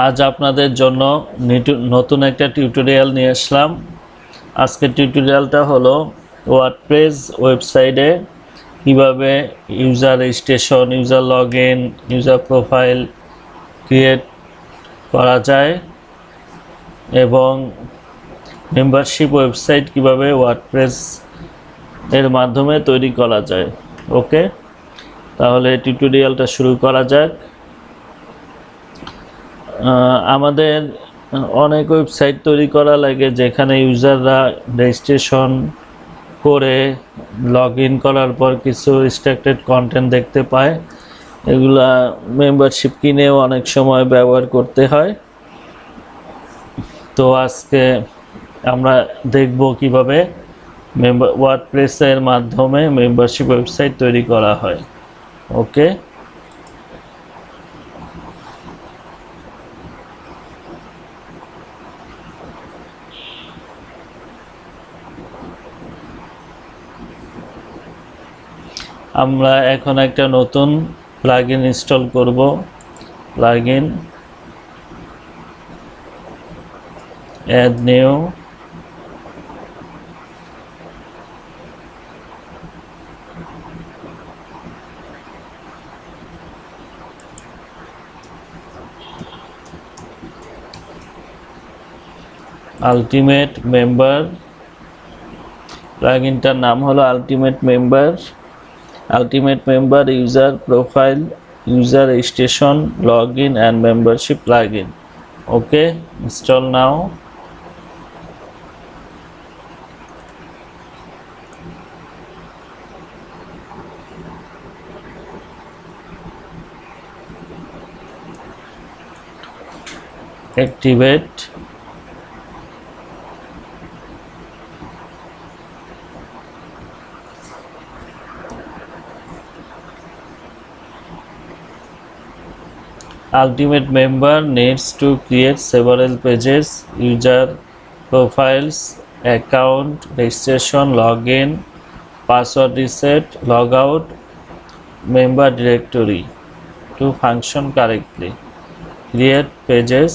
আজ আপনাদের জন্য নতুন একটা টিউটোরিয়াল নিয়ে আসলাম। আজকের টিউটোরিয়ালটা হলো ওয়ার্ডপ্রেস ওয়েবসাইটে কিভাবে user registration, user login, user profile create করা যায় এবং মেম্বারশিপ ওয়েবসাইট কিভাবে ওয়ার্ডপ্রেস এর মাধ্যমে তৈরি করা যায়। ওকে, তাহলে টিউটোরিয়ালটা শুরু করা যাক। আমাদের অনেক ওয়েবসাইট তৈরি করা লাগে যেখানে ইউজাররা রেজিস্ট্রেশন করে লগ ইন করার পর কিছু রিস্ট্রিক্টেড কন্টেন্ট দেখতে পায়। এগুলা মেম্বারশিপ কিনেও অনেক সময় ব্যবহার করতে হয়। তো আজকে আমরা দেখব কিভাবে ওয়ার্ডপ্রেসের মাধ্যমে মেম্বারশিপ ওয়েবসাইট তৈরি করা হয়। ওকে, আমরা এখন একটা নতুন প্লাগইন ইনস্টল করব। Plugin, add new, ultimate member. প্লাগইনটার নাম হলো ultimate member. Ultimate member user profile, user registration, login and membership plugin. Okay, install now. activate, ultimate member needs to create several pages: user profiles, account, registration, login, password reset, logout, member directory to function correctly. Create pages.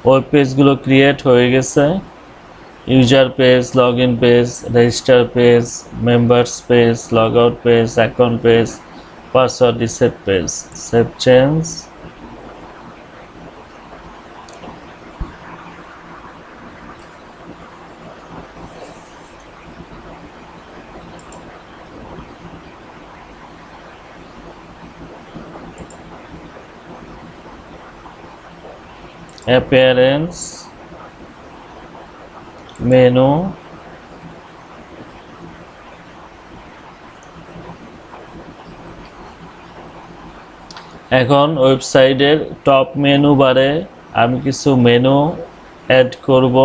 Web পেজগুলো create হয়ে গেছে। User page, login page, register page, members page, logout page, account page, password reset page. Save change. appearance, menu, এখন ওয়েবসাইটের top menu বারে আমি কিছু menu add করব।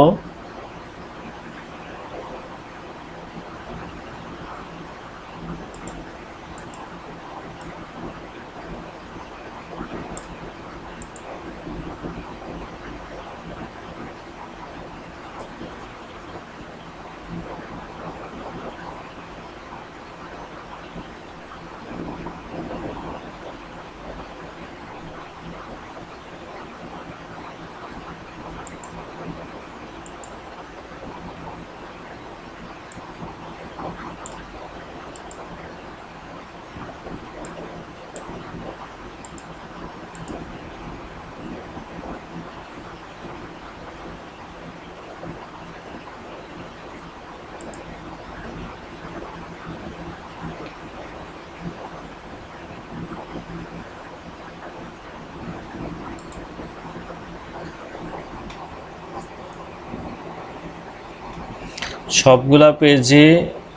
সবগুলা পেজই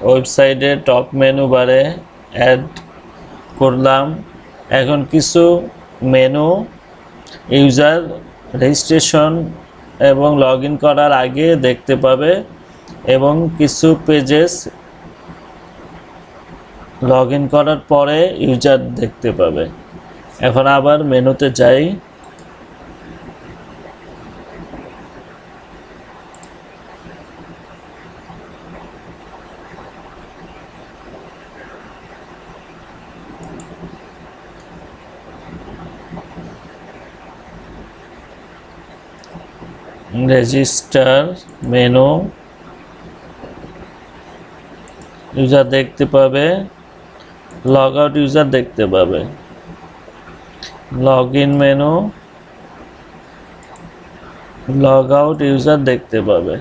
ওয়েবসাইটের টপ মেনু বারে অ্যাড করলাম। এখন কিছু মেনু ইউজার রেজিস্ট্রেশন এবং লগ ইন করার আগে দেখতে পাবে এবং কিছু পেজেস লগ ইন করার পরে ইউজার দেখতে পাবে। এখন আবার মেনুতে যাই। রেজিস্টার মেনু ইউজার দেখতে পাবে, লগ আউট ইউজার দেখতে পাবে, log in menu log out user দেখতে পাবে,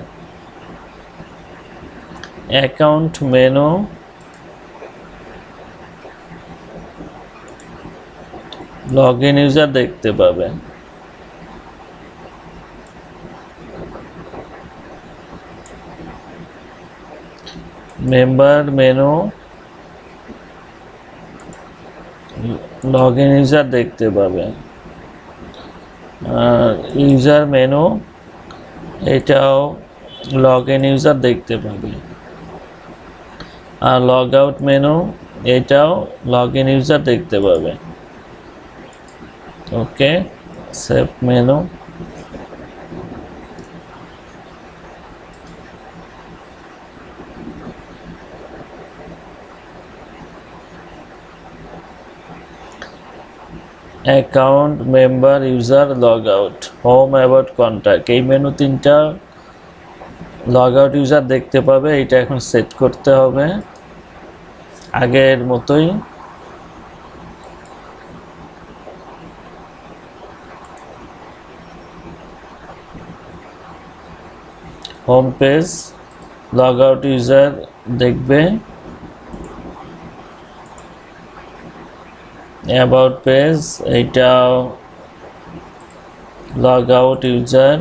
account menu log in user দেখতে পাবে, member menu log in user দেখতে পাবে, ইউজার মেনু এটাও লগ ইন ইউজার দেখতে পাবে, আর লগ আউট মেনু এটাও লগ ইন ইউজার দেখতে পাবে। Okay, save menu. Account member user log out, home about contact, এই মেনু তিনটা লগ আউট ইউজার দেখতে পাবে। এটা এখন সেট করতে হবে আগের মতোই। Home page log out user দেখবে, অ্যাবাউট পেজ এইটাও লগ আউট ইউজার,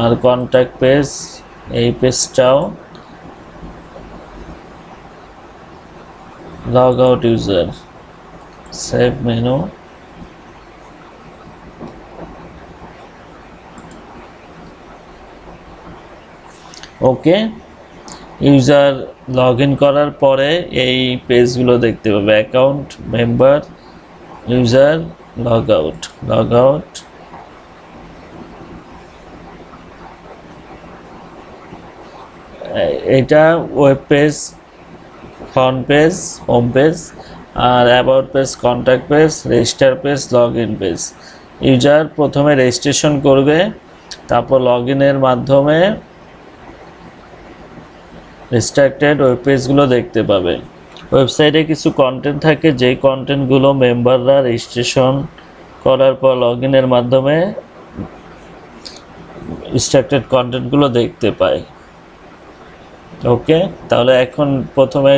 আর কন্ট্যাক্ট পেজ এই পেজটাও log out user. Save menu. Okay, user log in করার পরে এই পেজগুলো দেখতে পাবে, account member user log out এটা web page, front page, home page, আর about page, contact page, register page, log in page. User প্রথমে রেজিস্ট্রেশন করবে, তারপর লগ ইনের মাধ্যমে রেস্ট্রিক্টেড ওয়েব পেজগুলো দেখতে পাবে। ওয়েবসাইটে কিছু কন্টেন্ট থাকে, যেই কন্টেন্টগুলো মেম্বাররা রেজিস্ট্রেশন করার পর লগ ইনের মাধ্যমে রেস্ট্রিক্টেড কন্টেন্টগুলো দেখতে পায়। ওকে, তাহলে এখন প্রথমে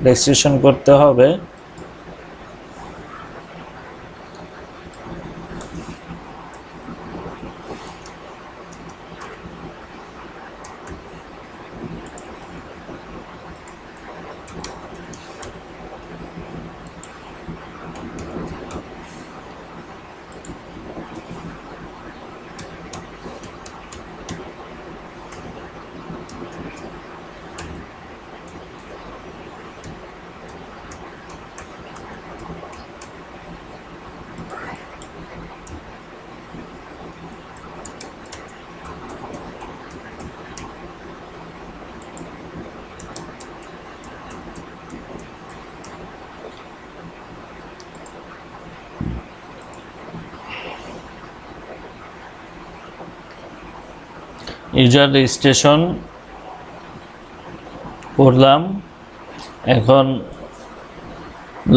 রেজিস্ট্রেশন করতে হবে। ইউজার রেজিস্ট্রেশন করলাম, এখন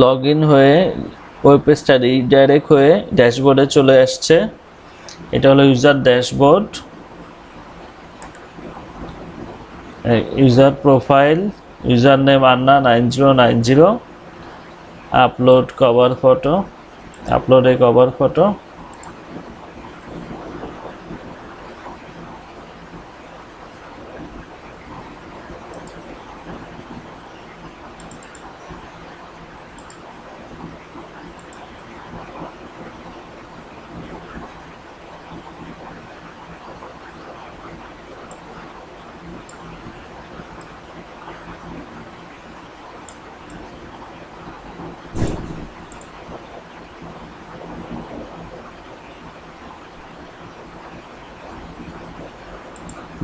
লগ ইন হয়ে ওয়েব পেজটা রিডাইরেক্ট হয়ে ড্যাশবোর্ডে চলে আসছে। এটা হলো user dashboard. User profile, user name আন্না 9090, upload cover photo, upload a cover photo,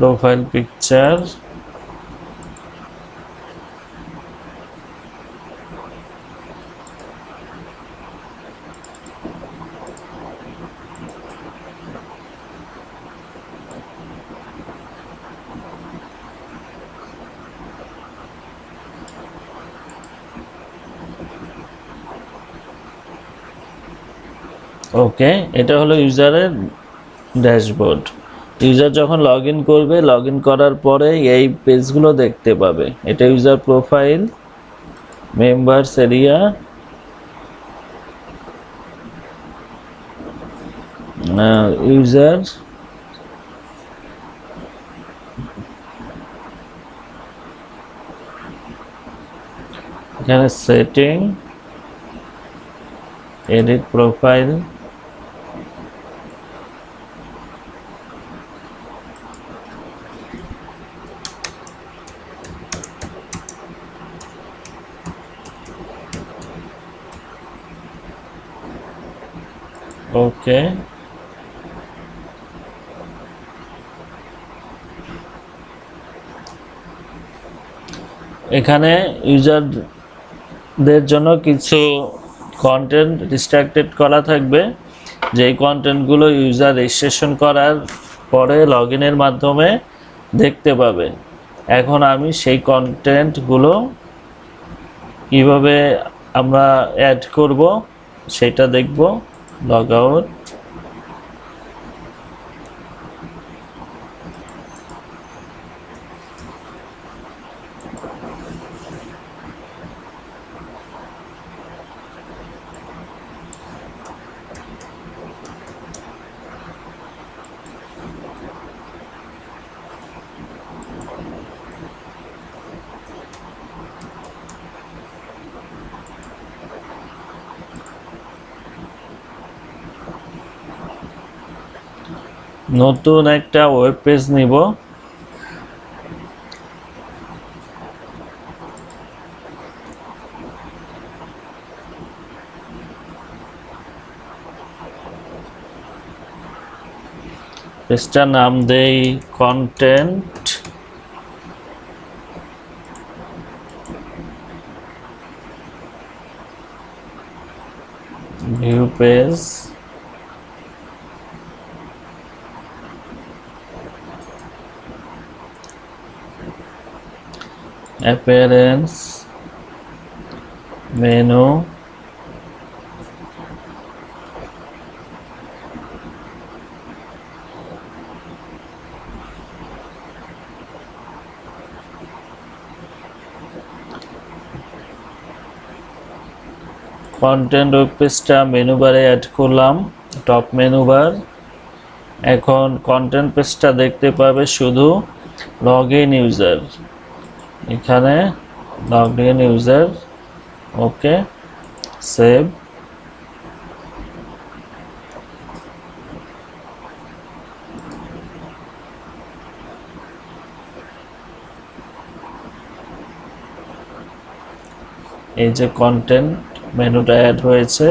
profile picture, okay, এটা হলো ইউজারের ড্যাশবোর্ড। ইউজার যখন লগ ইন করবে, লগ ইন করার পরে এই পেজগুলো দেখতে পাবে। এটা user profile, members area, user, এখানে সেটিং, এডিট প্রোফাইল, ওকে। এখানে ইউজারদের জন্য কিছু কন্টেন্ট রিস্ট্রিক্টেড করা থাকবে, যেই কন্টেন্টগুলো ইউজার রেজিস্ট্রেশন করার পরে লগ ইনের মাধ্যমে দেখতে পাবে। এখন আমি সেই কন্টেন্টগুলো কীভাবে আমরা অ্যাড করব সেটা দেখব। লগ আউট, নতুন একটা ওয়েব পেজ নিব। পেজটার নাম দেই content, view page, appearance, menu, content web পেজটা মেনু বারে অ্যাড করলাম, টপ মেনু বার। এখন কন্টেন্ট পেজটা দেখতে পাবে শুধু লগ ইন ইউজার, এখানে log in user, okay, save. এই যে কন্টেন্ট মেনুটা অ্যাড হয়েছে।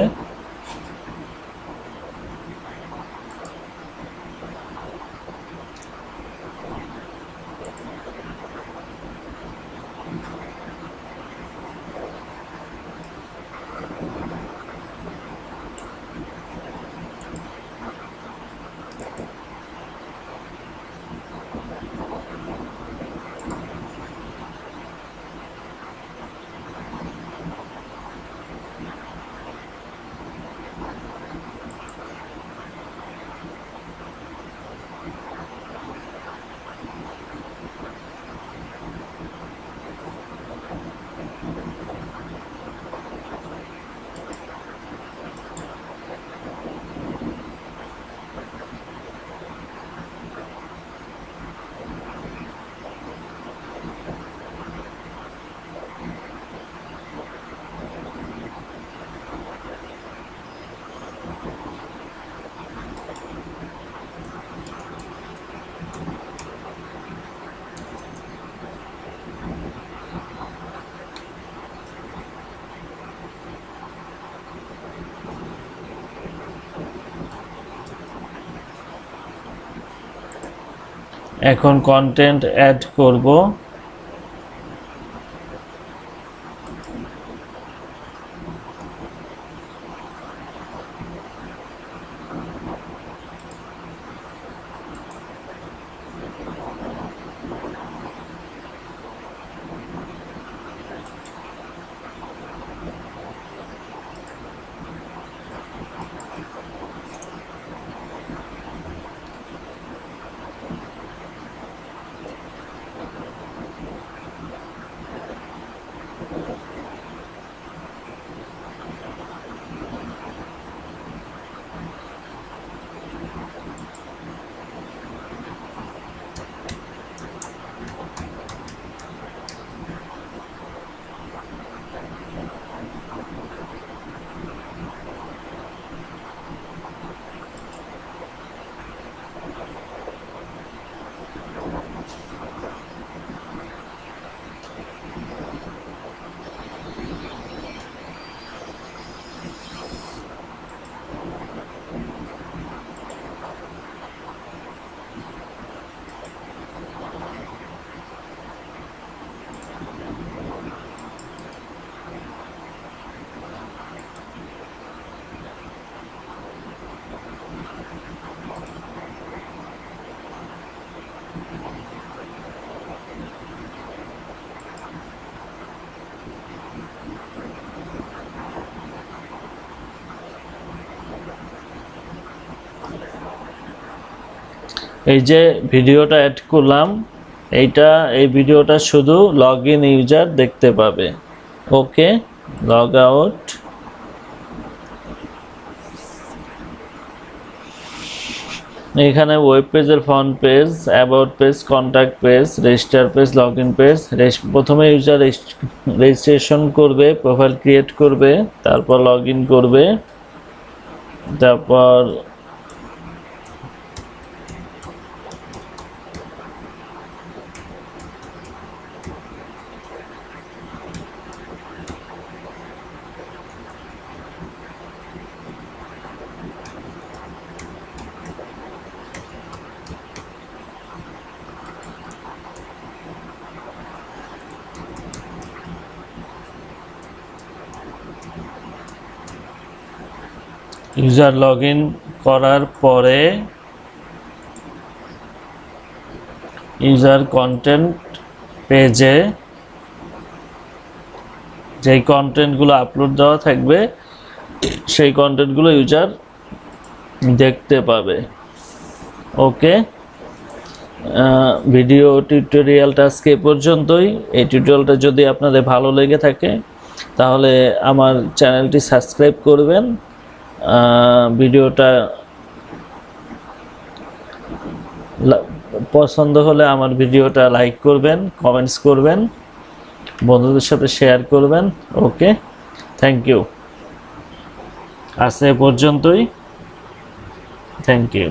এখন কন্টেন্ট অ্যাড করব। এই যে ভিডিওটা অ্যাড করলাম, এই ভিডিওটা শুধু লগ ইন ইউজার দেখতে পাবে। ওকে, লগ আউট। এখানে ওয়েব পেজের front page, about page, contact page, register page, log in page. প্রথমে ইউজার রেজিস্ট্রেশন করবে, প্রোফাইল ক্রিয়েট করবে, তারপর লগ ইন করবে, তারপর ইউজার লগ ইন করার পরে ইউজার কন্টেন্ট পেজে যেই কন্টেন্টগুলো আপলোড দেওয়া থাকবে সেই কন্টেন্টগুলো ইউজার দেখতে পাবে। ওকে, ভিডিও টিউটোরিয়ালটা আজকে এ পর্যন্তই। এই টিউটোরিয়ালটা যদি আপনাদের ভালো লেগে থাকে তাহলে আমার চ্যানেলটি সাবস্ক্রাইব করবেন, ভিডিওটা পছন্দ হলে আমার ভিডিওটা লাইক করবেন, কমেন্টস করবেন, বন্ধুদের সাথে শেয়ার করবেন। ওকে, থ্যাংক ইউ। আজ এ পর্যন্তই, থ্যাংক ইউ।